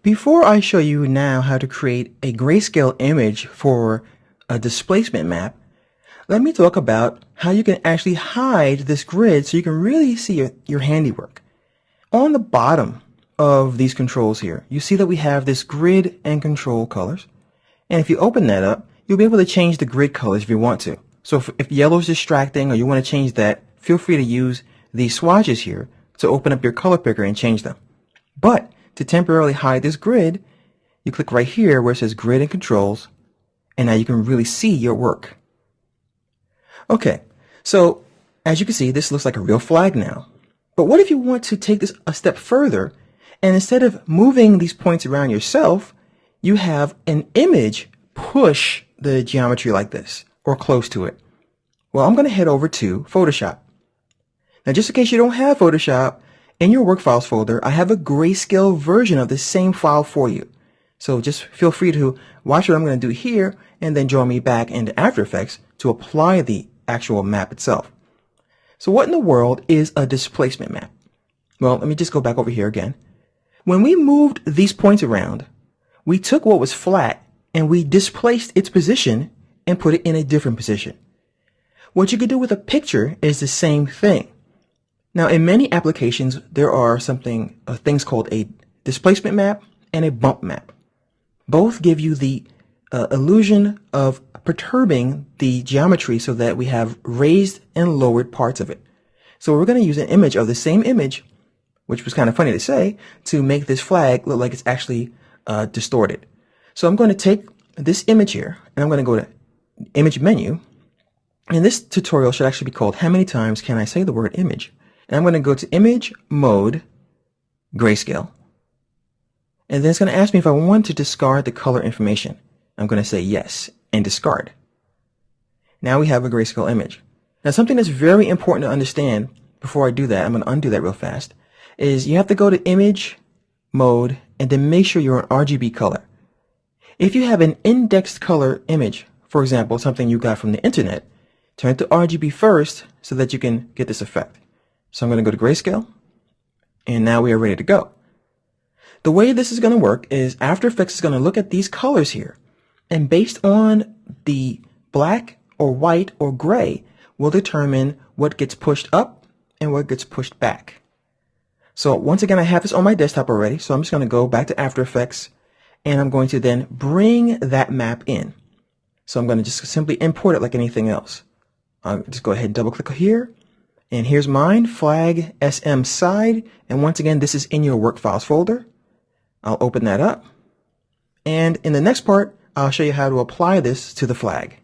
Before I show you now how to create a grayscale image for a displacement map, let me talk about how you can actually hide this grid so you can really see your handiwork. On the bottom of these controls here, you see that we have this grid and control colors. And if you open that up, you'll be able to change the grid colors if you want to. So if yellow is distracting or you want to change that, feel free to use these swatches here to open up your color picker and change them. But to temporarily hide this grid, you click right here where it says Grid and Controls, and now you can really see your work. Okay, so as you can see, this looks like a real flag now. But what if you want to take this a step further, and instead of moving these points around yourself, you have an image push the geometry like this, or close to it? Well, I'm going to head over to Photoshop. Now, just in case you don't have Photoshop, in your work files folder, I have a grayscale version of the same file for you. So just feel free to watch what I'm going to do here and then join me back into After Effects to apply the actual map itself. So what in the world is a displacement map? Well, let me just go back over here again. When we moved these points around, we took what was flat and we displaced its position and put it in a different position. What you could do with a picture is the same thing. Now, in many applications, there are things called a displacement map and a bump map. Both give you the illusion of perturbing the geometry so that we have raised and lowered parts of it. So we're going to use an image of the same image, which was kind of funny to say, to make this flag look like it's actually distorted. So I'm going to take this image here, and I'm going to go to Image Menu. And this tutorial should actually be called How Many Times Can I Say the Word Image? And I'm going to go to Image Mode, Grayscale. And then it's going to ask me if I want to discard the color information. I'm going to say yes and discard. Now we have a grayscale image. Now something that's very important to understand before I do that, I'm going to undo that real fast, is you have to go to Image Mode and then make sure you're on RGB color. If you have an indexed color image, for example, something you got from the internet, turn it to RGB first so that you can get this effect. So I'm going to go to grayscale, and now we are ready to go. The way this is going to work is After Effects is going to look at these colors here, and based on the black or white or gray, will determine what gets pushed up and what gets pushed back. So once again, I have this on my desktop already, so I'm just going to go back to After Effects, and I'm going to then bring that map in. So I'm going to just simply import it like anything else. I'll just go ahead and double click here. And here's mine, flag SM side. And once again, this is in your work files folder. I'll open that up. And in the next part, I'll show you how to apply this to the flag.